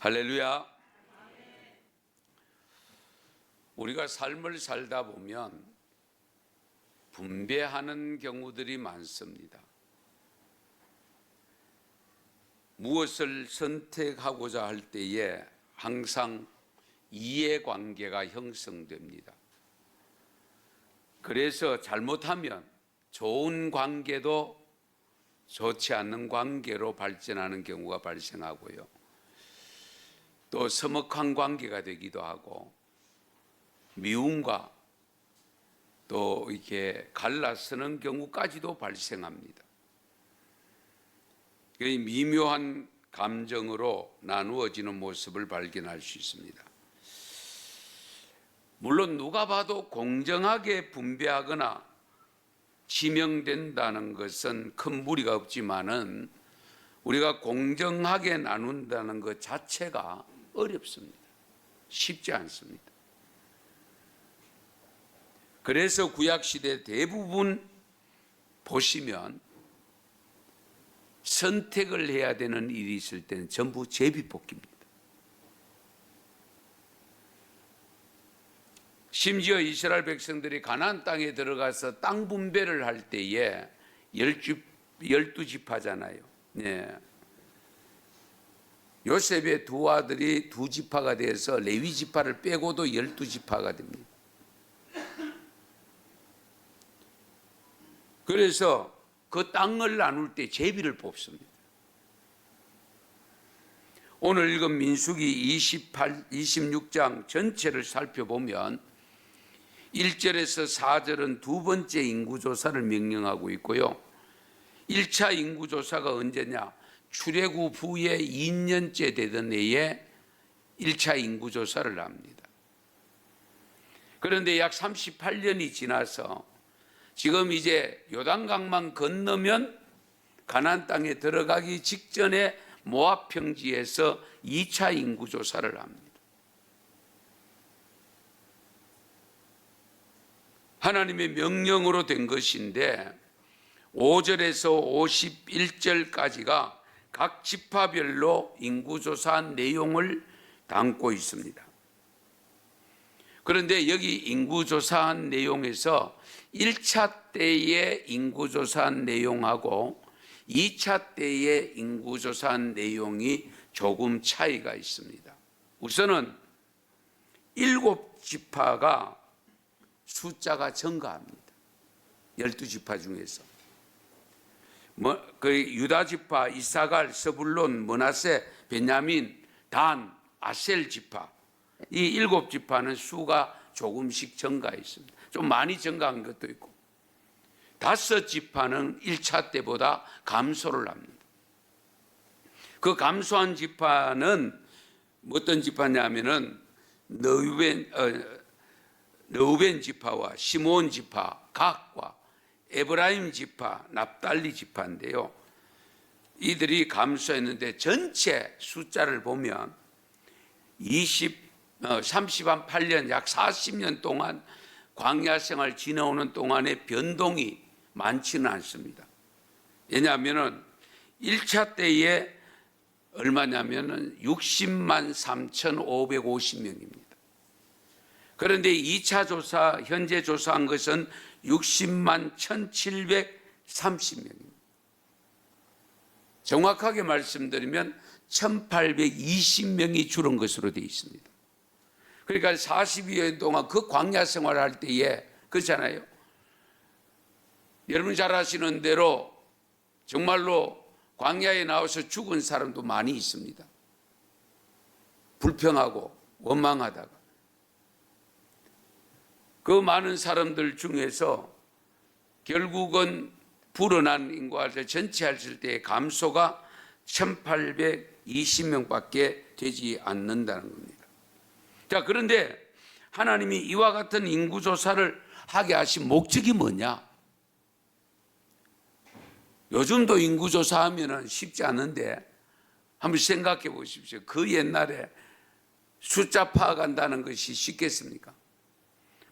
할렐루야. 우리가 삶을 살다 보면 분배하는 경우들이 많습니다. 무엇을 선택하고자 할 때에 항상 이해관계가 형성됩니다. 그래서 잘못하면 좋은 관계도 좋지 않는 관계로 발전하는 경우가 발생하고요. 또 서먹한 관계가 되기도 하고 미움과 또 이렇게 갈라서는 경우까지도 발생합니다. 미묘한 감정으로 나누어지는 모습을 발견할 수 있습니다. 물론 누가 봐도 공정하게 분배하거나 지명된다는 것은 큰 무리가 없지만은 우리가 공정하게 나눈다는 것 자체가 어렵습니다. 쉽지 않습니다. 그래서 구약시대 대부분 보시면 선택을 해야 되는 일이 있을 때는 전부 제비뽑기입니다. 심지어 이스라엘 백성들이 가나안 땅에 들어가서 땅 분배를 할 때에 12지파잖아요. 네. 요셉의 두 아들이 두 지파가 돼서 레위 지파를 빼고도 12지파가 됩니다. 그래서 그 땅을 나눌 때 제비를 뽑습니다. 오늘 읽은 민수기 26장 전체를 살펴보면 1절에서 4절은 두 번째 인구조사를 명령하고 있고요. 1차 인구조사가 언제냐? 출애굽 후에 2년째 되던 해에 1차 인구조사를 합니다. 그런데 약 38년이 지나서 지금 이제 요단강만 건너면 가나안 땅에 들어가기 직전에 모압 평지에서 2차 인구조사를 합니다. 하나님의 명령으로 된 것인데 5절에서 51절까지가 각 지파별로 인구조사한 내용을 담고 있습니다. 그런데 여기 인구조사한 내용에서 1차 때의 인구조사한 내용하고 2차 때의 인구조사한 내용이 조금 차이가 있습니다. 우선은 7지파가 숫자가 증가합니다. 12지파 중에서 유다지파, 이사갈, 스불론, 므낫세, 베냐민, 단, 아셀 지파, 이 7지파는 수가 조금씩 증가했습니다. 좀 많이 증가한 것도 있고 5지파는 1차 때보다 감소를 합니다. 그 감소한 지파는 어떤 지파냐면은 르우벤 지파와 시몬 지파, 각과 에브라임 지파, 납달리 지파인데요. 이들이 감소했는데 전체 숫자를 보면 38년 약 40년 동안 광야 생활 지내오는 동안에 변동이 많지는 않습니다. 왜냐하면 1차 때에 얼마냐면 60만 3,550명입니다. 그런데 2차 조사, 현재 조사한 것은 60만 1,730명입니다. 정확하게 말씀드리면 1,820명이 줄은 것으로 되어 있습니다. 그러니까 42년 동안 그 광야 생활을 할 때에 그렇잖아요. 여러분 잘 아시는 대로 정말로 광야에 나와서 죽은 사람도 많이 있습니다. 불평하고 원망하다가. 그 많은 사람들 중에서 결국은 불어난 인구가 전체 했을 때의 감소가 1,820명밖에 되지 않는다는 겁니다. 자, 그런데 하나님이 이와 같은 인구조사를 하게 하신 목적이 뭐냐? 요즘도 인구조사하면 쉽지 않은데 한번 생각해 보십시오. 그 옛날에 숫자 파악한다는 것이 쉽겠습니까?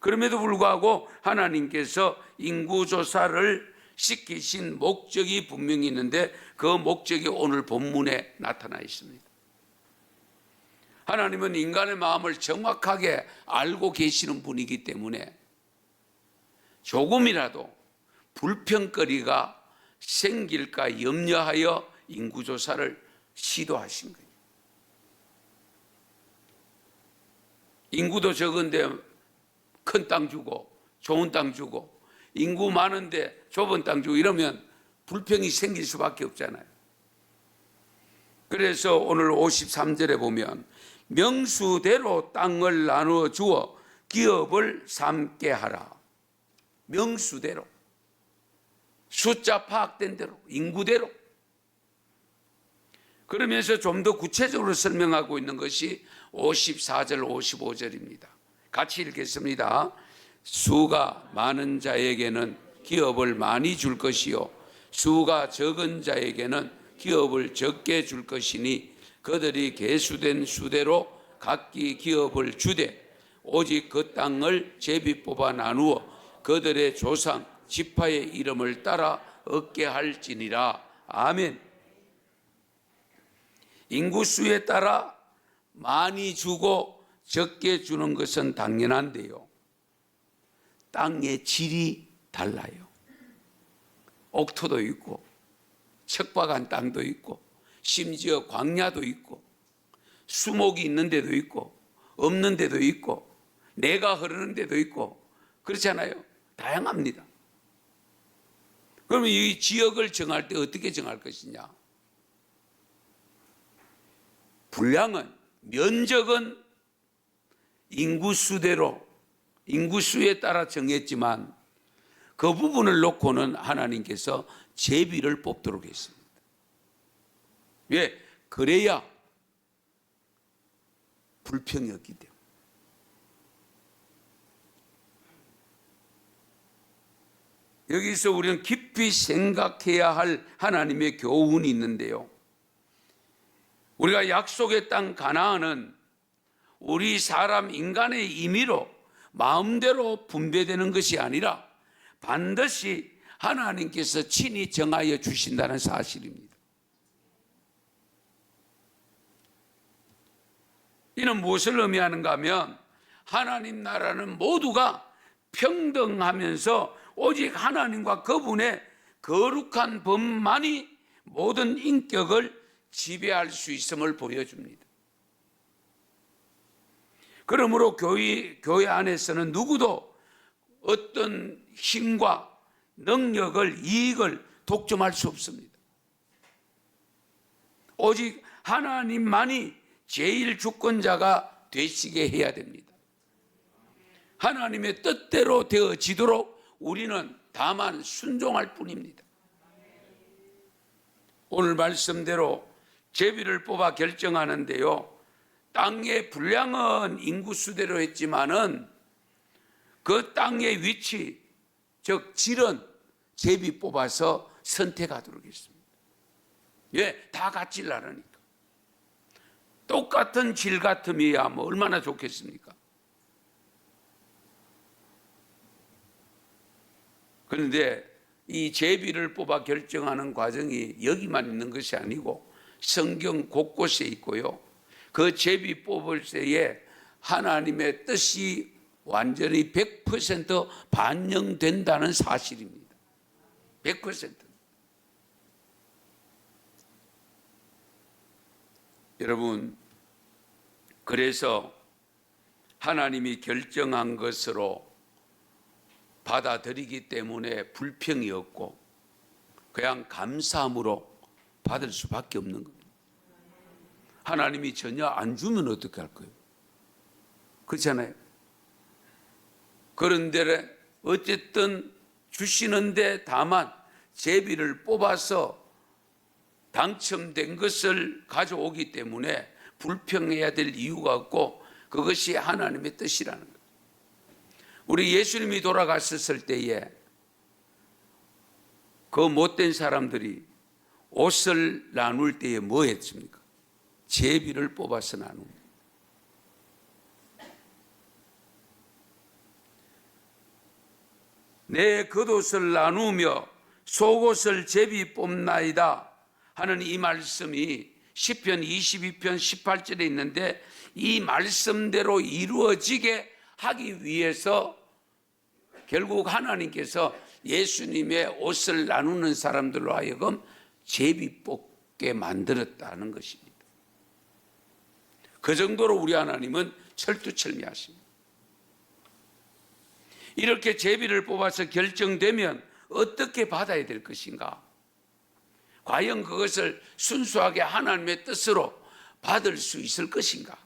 그럼에도 불구하고 하나님께서 인구조사를 시키신 목적이 분명히 있는데 그 목적이 오늘 본문에 나타나 있습니다. 하나님은 인간의 마음을 정확하게 알고 계시는 분이기 때문에 조금이라도 불평거리가 생길까 염려하여 인구조사를 시도하신 거예요. 인구도 적은데 큰 땅 주고 좋은 땅 주고, 인구 많은데 좁은 땅 주고 이러면 불평이 생길 수밖에 없잖아요. 그래서 오늘 53절에 보면 명수대로 땅을 나누어 주어 기업을 삼게 하라. 명수대로, 숫자 파악된 대로, 인구대로. 그러면서 좀 더 구체적으로 설명하고 있는 것이 54절, 55절입니다. 같이 읽겠습니다. 수가 많은 자에게는 기업을 많이 줄 것이요 수가 적은 자에게는 기업을 적게 줄 것이니 그들이 계수된 수대로 각기 기업을 주되 오직 그 땅을 제비 뽑아 나누어 그들의 조상 지파의 이름을 따라 얻게 할지니라. 아멘. 인구수에 따라 많이 주고 적게 주는 것은 당연한데요, 땅의 질이 달라요. 옥토도 있고 척박한 땅도 있고 심지어 광야도 있고 수목이 있는 데도 있고 없는 데도 있고 내가 흐르는 데도 있고 그렇잖아요. 다양합니다. 그러면 이 지역을 정할 때 어떻게 정할 것이냐? 분량은, 면적은 인구수대로, 인구수에 따라 정했지만 그 부분을 놓고는 하나님께서 제비를 뽑도록 했습니다. 왜? 그래야 불평이 없기 때문에. 여기서 우리는 깊이 생각해야 할 하나님의 교훈이 있는데요, 우리가 약속의 땅 가나안은 우리 사람 인간의 임의로 마음대로 분배되는 것이 아니라 반드시 하나님께서 친히 정하여 주신다는 사실입니다. 이는 무엇을 의미하는가 하면 하나님 나라는 모두가 평등하면서 오직 하나님과 그분의 거룩한 법만이 모든 인격을 지배할 수 있음을 보여줍니다. 그러므로 교회 안에서는 누구도 어떤 힘과 능력을, 이익을 독점할 수 없습니다. 오직 하나님만이 제일 주권자가 되시게 해야 됩니다. 하나님의 뜻대로 되어지도록 우리는 다만 순종할 뿐입니다. 오늘 말씀대로 제비를 뽑아 결정하는데요, 땅의 분량은 인구수대로 했지만은 그 땅의 위치, 즉 질은 제비 뽑아서 선택하도록 했습니다. 왜? 다 같질 않으니까. 똑같은 질 같음이야 뭐 얼마나 좋겠습니까? 그런데 이 제비를 뽑아 결정하는 과정이 여기만 있는 것이 아니고 성경 곳곳에 있고요, 그 제비 뽑을 때에 하나님의 뜻이 완전히 100% 반영된다는 사실입니다. 100%. 여러분, 그래서 하나님이 결정한 것으로 받아들이기 때문에 불평이 없고 그냥 감사함으로 받을 수밖에 없는 겁니다. 하나님이 전혀 안 주면 어떻게 할 거예요? 그렇잖아요. 그런데 어쨌든 주시는데 다만 제비를 뽑아서 당첨된 것을 가져오기 때문에 불평해야 될 이유가 없고 그것이 하나님의 뜻이라는 거예요. 우리 예수님이 돌아가셨을 때에 그 못된 사람들이 옷을 나눌 때에 뭐 했습니까? 제비를 뽑아서 나눕니다. 내 겉옷을 나누며 속옷을 제비 뽑나이다 하는 이 말씀이 시편 22편 18절에 있는데 이 말씀대로 이루어지게 하기 위해서 결국 하나님께서 예수님의 옷을 나누는 사람들로 하여금 제비 뽑게 만들었다는 것입니다. 그 정도로 우리 하나님은 철두철미하십니다. 이렇게 제비를 뽑아서 결정되면 어떻게 받아야 될 것인가? 과연 그것을 순수하게 하나님의 뜻으로 받을 수 있을 것인가?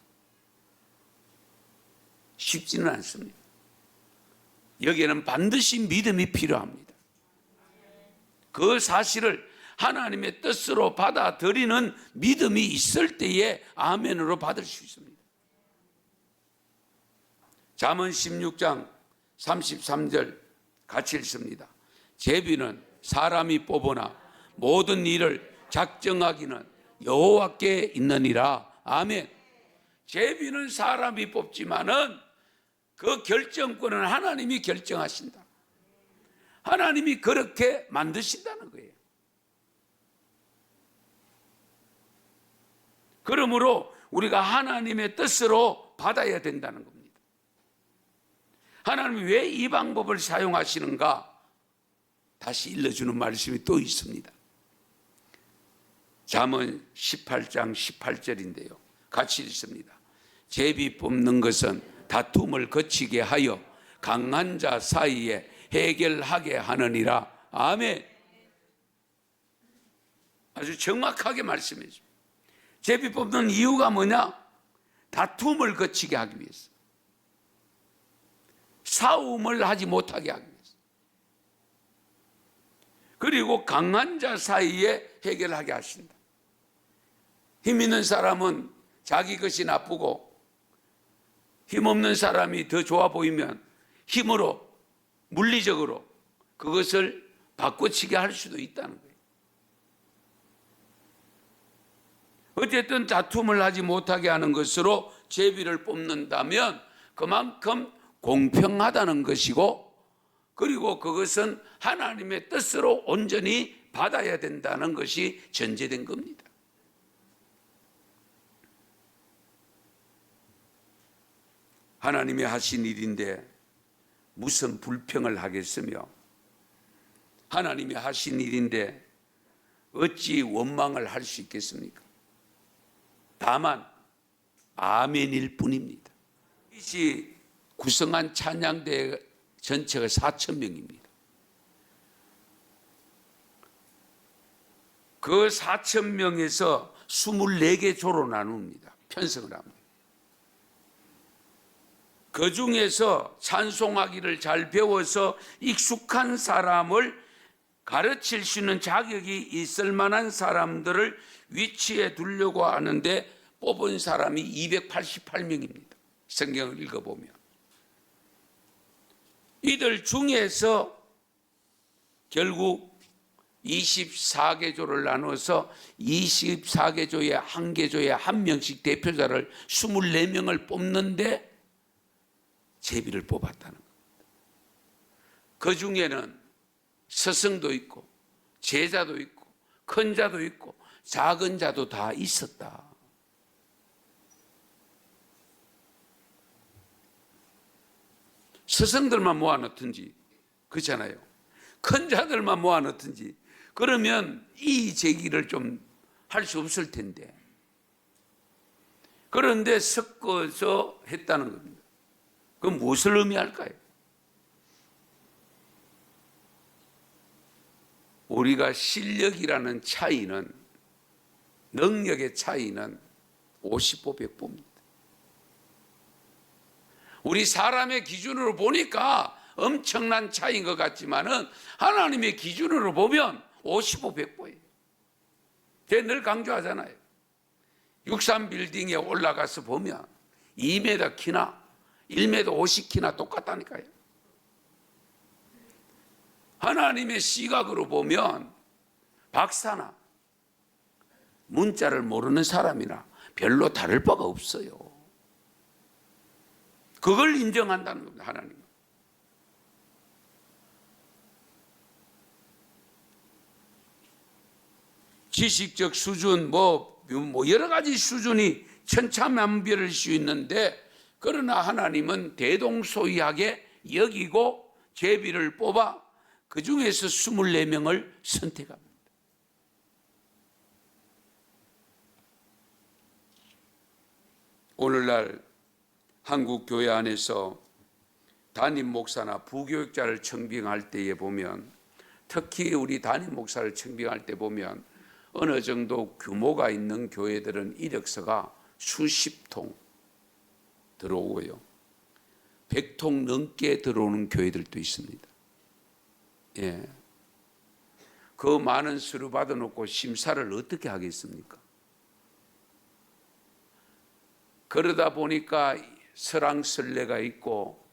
쉽지는 않습니다. 여기에는 반드시 믿음이 필요합니다. 그 사실을 하나님의 뜻으로 받아들이는 믿음이 있을 때에 아멘으로 받을 수 있습니다. 잠언 16장 33절 같이 읽습니다. 제비는 사람이 뽑으나 모든 일을 작정하기는 여호와께 있느니라. 아멘. 제비는 사람이 뽑지만은 그 결정권은 하나님이 결정하신다. 하나님이 그렇게 만드신다는 거예요. 그러므로 우리가 하나님의 뜻으로 받아야 된다는 겁니다. 하나님이 왜 이 방법을 사용하시는가? 다시 일러주는 말씀이 또 있습니다. 잠언 18장 18절인데요. 같이 읽습니다. 제비 뽑는 것은 다툼을 거치게 하여 강한 자 사이에 해결하게 하느니라. 아멘. 아주 정확하게 말씀해 줍니다. 제비 뽑는 이유가 뭐냐? 다툼을 거치게 하기 위해서. 싸움을 하지 못하게 하기 위해서. 그리고 강한 자 사이에 해결하게 하신다. 힘 있는 사람은 자기 것이 나쁘고 힘없는 사람이 더 좋아 보이면 힘으로 물리적으로 그것을 바꿔치게 할 수도 있다는 거예요. 어쨌든 다툼을 하지 못하게 하는 것으로 제비를 뽑는다면 그만큼 공평하다는 것이고, 그리고 그것은 하나님의 뜻으로 온전히 받아야 된다는 것이 전제된 겁니다. 하나님이 하신 일인데 무슨 불평을 하겠으며, 하나님이 하신 일인데 어찌 원망을 할 수 있겠습니까? 다만 아멘일 뿐입니다. 이 구성한 찬양대 전체가 4,000명입니다. 그 4,000명에서 24개 조로 나눕니다. 편성을 합니다. 그 중에서 찬송하기를 잘 배워서 익숙한 사람을 가르칠 수 있는 자격이 있을 만한 사람들을 위치에 두려고 하는데 뽑은 사람이 288명입니다. 성경을 읽어보면. 이들 중에서 결국 24개 조를 나눠서 24개 조의 한 개 조에 한 명씩 대표자를 24명을 뽑는데 제비를 뽑았다는 겁니다. 그 중에는 스승도 있고 제자도 있고 큰 자도 있고 작은 자도 다 있었다. 스승들만 모아놓든지, 그렇잖아요. 큰 자들만 모아놓든지, 그러면 이 제기를 좀 할 수 없을 텐데. 그런데 섞어서 했다는 겁니다. 그럼 무엇을 의미할까요? 우리가 실력이라는 차이는, 능력의 차이는 50보 100보입니다. 우리 사람의 기준으로 보니까 엄청난 차이인 것 같지만은 하나님의 기준으로 보면 55, 100보예요. 제가 늘 강조하잖아요. 63빌딩에 올라가서 보면 2m 키나 1m 50키나 똑같다니까요. 하나님의 시각으로 보면 박사나 문자를 모르는 사람이나 별로 다를 바가 없어요. 그걸 인정한다는 겁니다, 하나님은. 지식적 수준, 뭐 여러 가지 수준이 천차만별일 수 있는데, 그러나 하나님은 대동소이하게 여기고 제비를 뽑아 그 중에서 24명을 선택합니다. 오늘날 한국 교회 안에서 담임 목사나 부교육자를 청빙할 때에 보면, 특히 우리 담임 목사를 청빙할 때 보면 어느 정도 규모가 있는 교회들은 이력서가 수십 통 들어오고요, 100통 넘게 들어오는 교회들도 있습니다. 예. 그 많은 수를 받아놓고 심사를 어떻게 하겠습니까? 그러다 보니까 설왕설래가 있고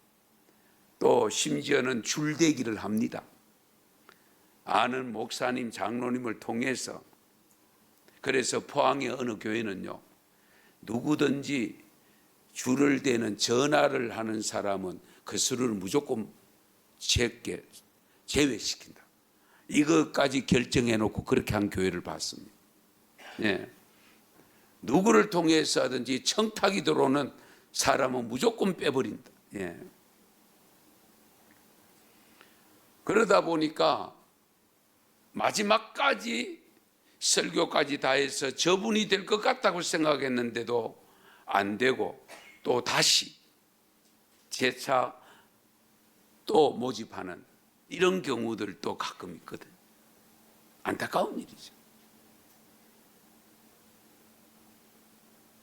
또 심지어는 줄대기를 합니다. 아는 목사님, 장로님을 통해서. 그래서 포항의 어느 교회는요, 누구든지 줄을 대는 전화를 하는 사람은 그 수를 무조건 제외시킨다. 이것까지 결정해 놓고 그렇게 한 교회를 봤습니다. 예. 누구를 통해서 하든지 청탁이 들어오는 사람은 무조건 빼버린다. 예. 그러다 보니까 마지막까지 설교까지 다 해서 저분이 될 것 같다고 생각했는데도 안 되고, 또 다시 재차 또 모집하는 이런 경우들도 가끔 있거든. 안타까운 일이죠.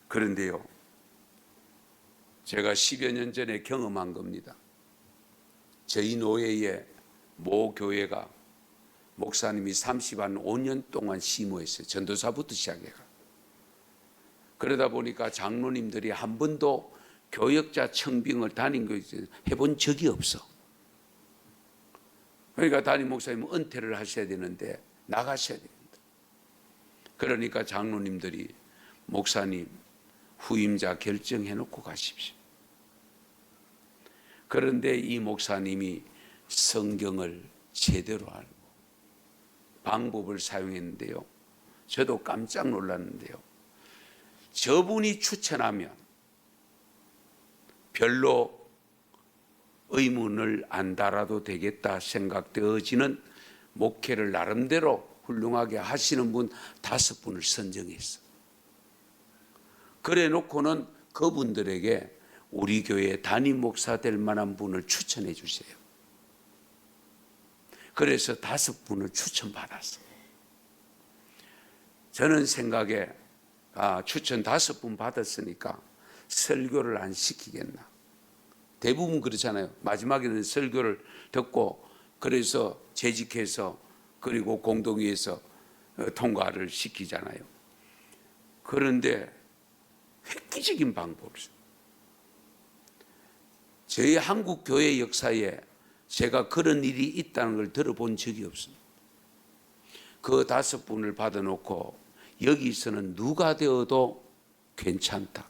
그런데요, 제가 10여 년 전에 경험한 겁니다. 저희 노예의 모 교회가 목사님이 35년 동안 심호했어요. 전도사부터 시작해가. 그러다 보니까 장로님들이 한 번도 교역자 청빙을 담임 교육에서 해본 적이 없어. 그러니까 담임 목사님은 은퇴를 하셔야 되는데 나가셔야 됩니다. 그러니까 장로님들이 목사님 후임자 결정해 놓고 가십시오. 그런데 이 목사님이 성경을 제대로 알고 방법을 사용했는데요, 저도 깜짝 놀랐는데요, 저분이 추천하면 별로 의문을 안 달아도 되겠다 생각되어지는 목회를 나름대로 훌륭하게 하시는 분 5분을 선정했어. 그래 놓고는 그분들에게 우리 교회 담임 목사 될 만한 분을 추천해 주세요. 그래서 5분을 추천받았어. 저는 생각에 추천 5분 받았으니까 설교를 안 시키겠나. 대부분 그렇잖아요. 마지막에는 설교를 듣고 그래서 재직해서 그리고 공동위에서 통과를 시키잖아요. 그런데 획기적인 방법을 써요. 저희 한국 교회 역사에 제가 그런 일이 있다는 걸 들어본 적이 없습니다. 그 5분을 받아놓고 여기서는 누가 되어도 괜찮다.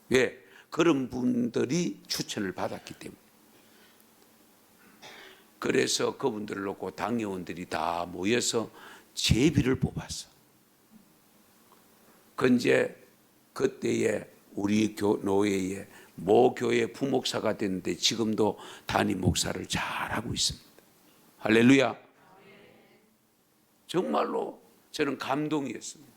왜? 그런 분들이 추천을 받았기 때문에. 그래서 그분들을 놓고 당회원들이 다 모여서 제비를 뽑았어. 근데 그때에 우리 노예의 모 교회 부목사가 됐는데 지금도 담임 목사를 잘하고 있습니다. 할렐루야. 정말로 저는 감동이었습니다.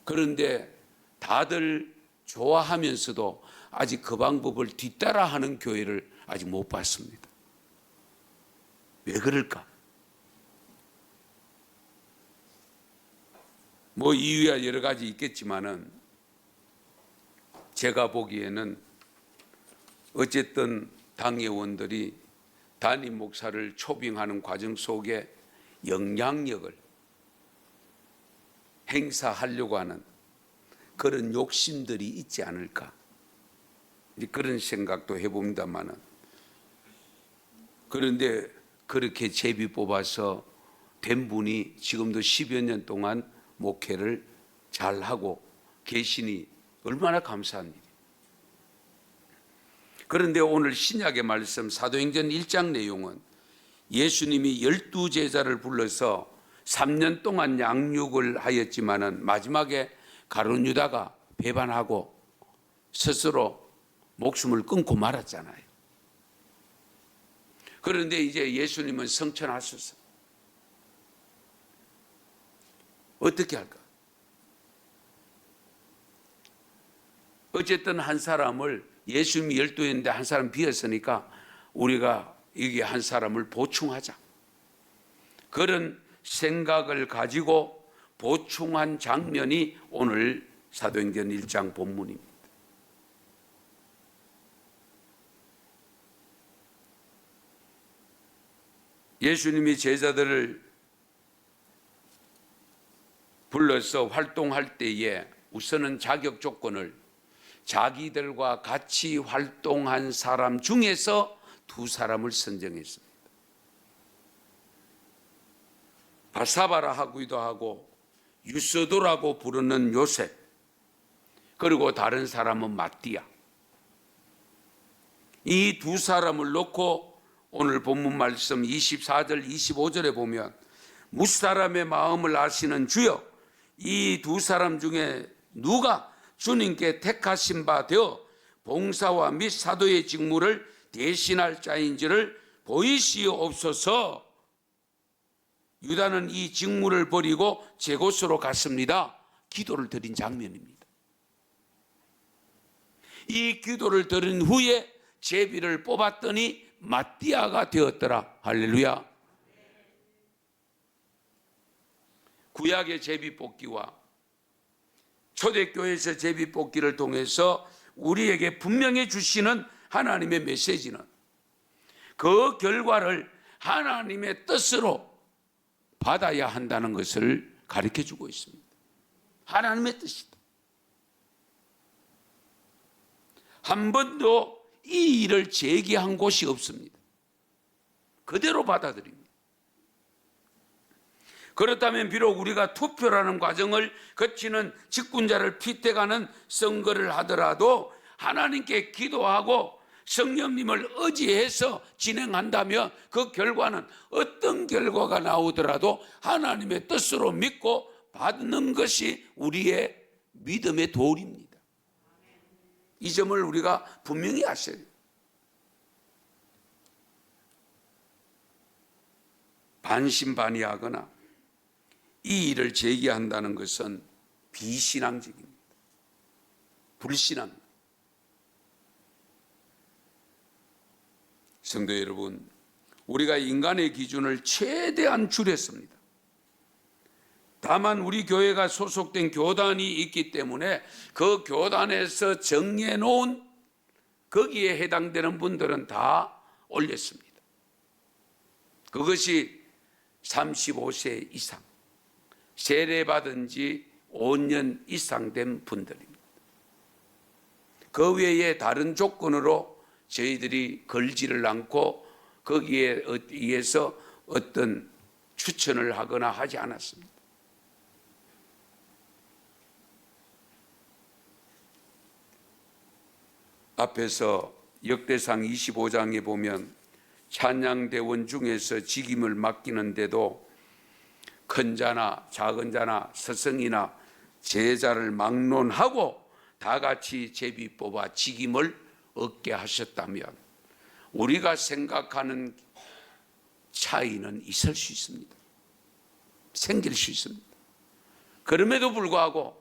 그런데 다들 좋아하면서도 아직 그 방법을 뒤따라하는 교회를 아직 못 봤습니다. 왜 그럴까? 뭐 이유야 여러 가지 있겠지만은 제가 보기에는 어쨌든 당회원들이 담임 목사를 초빙하는 과정 속에 영향력을 행사하려고 하는 그런 욕심들이 있지 않을까, 그런 생각도 해봅니다만은, 그런데 그렇게 제비 뽑아서 된 분이 지금도 10여 년 동안 목회를 잘하고 계시니 얼마나 감사한 일이에요. 그런데 오늘 신약의 말씀 사도행전 1장 내용은 예수님이 12제자를 불러서 3년 동안 양육을 하였지만은 마지막에 가룟 유다가 배반하고 스스로 목숨을 끊고 말았잖아요. 그런데 이제 예수님은 성천하셔서 어떻게 할까? 어쨌든 한 사람을, 예수님이 12인데 한 사람 비었으니까 우리가 여기 한 사람을 보충하자, 그런 생각을 가지고 보충한 장면이 오늘 사도행전 1장 본문입니다. 예수님이 제자들을 불러서 활동할 때에 우선은 자격 조건을 자기들과 같이 활동한 사람 중에서 2사람을 선정했습니다. 바사바라 하기도 하고 유스도라고 부르는 요셉, 그리고 다른 사람은 마띠아. 이 2사람을 놓고 오늘 본문 말씀 24절 25절에 보면 무사람의 마음을 아시는 주여, 이 2사람 중에 누가 주님께 택하신 바 되어 봉사와 및 사도의 직무를 대신할 자인지를 보이시옵소서. 유다는 이 직무를 버리고 제 곳으로 갔습니다. 기도를 드린 장면입니다. 이 기도를 드린 후에 제비를 뽑았더니 마띠아가 되었더라. 할렐루야. 구약의 제비 뽑기와 초대교회에서 제비 뽑기를 통해서 우리에게 분명히 주시는 하나님의 메시지는 그 결과를 하나님의 뜻으로 받아야 한다는 것을 가르쳐 주고 있습니다. 하나님의 뜻이다. 한 번도 이 일을 제기한 곳이 없습니다. 그대로 받아들입니다. 그렇다면 비록 우리가 투표라는 과정을 거치는 직분자를 피택하는 선거를 하더라도 하나님께 기도하고 성령님을 의지해서 진행한다면 그 결과는 어떤 결과가 나오더라도 하나님의 뜻으로 믿고 받는 것이 우리의 믿음의 도리입니다. 이 점을 우리가 분명히 아셔야 돼요. 반신반의하거나 이 일을 제기한다는 것은 비신앙적입니다. 불신앙입니다. 성도 여러분, 우리가 인간의 기준을 최대한 줄였습니다. 다만 우리 교회가 소속된 교단이 있기 때문에 그 교단에서 정해놓은 거기에 해당되는 분들은 다 올렸습니다. 그것이 35세 이상, 세례받은 지 5년 이상 된 분들입니다. 그 외에 다른 조건으로 저희들이 걸지를 않고 거기에 의해서 어떤 추천을 하거나 하지 않았습니다. 앞에서 역대상 25장에 보면 찬양대원 중에서 직임을 맡기는데도 큰 자나 작은 자나 스승이나 제자를 막론하고 다 같이 제비 뽑아 직임을 얻게 하셨다면 우리가 생각하는 차이는 있을 수 있습니다. 생길 수 있습니다. 그럼에도 불구하고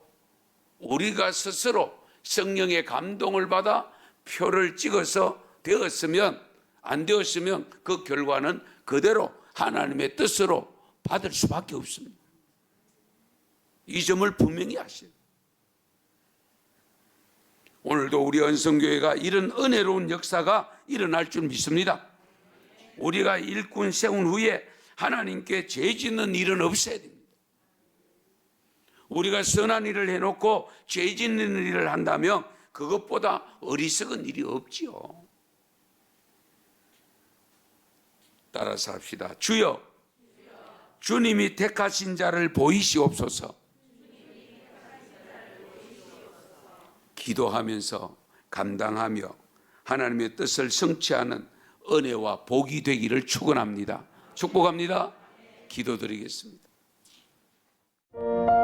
우리가 스스로 성령의 감동을 받아 표를 찍어서 되었으면, 안 되었으면 그 결과는 그대로 하나님의 뜻으로 받을 수밖에 없습니다. 이 점을 분명히 아셔요. 오늘도 우리 언성교회가 이런 은혜로운 역사가 일어날 줄 믿습니다. 우리가 일꾼 세운 후에 하나님께 죄 짓는 일은 없어야 됩니다. 우리가 선한 일을 해놓고 죄 짓는 일을 한다면 그것보다 어리석은 일이 없지요. 따라서 합시다. 주여, 주님이 택하신 자를 보이시옵소서. 기도하면서 감당하며 하나님의 뜻을 성취하는 은혜와 복이 되기를 축원합니다. 축복합니다. 기도드리겠습니다. 있습니다.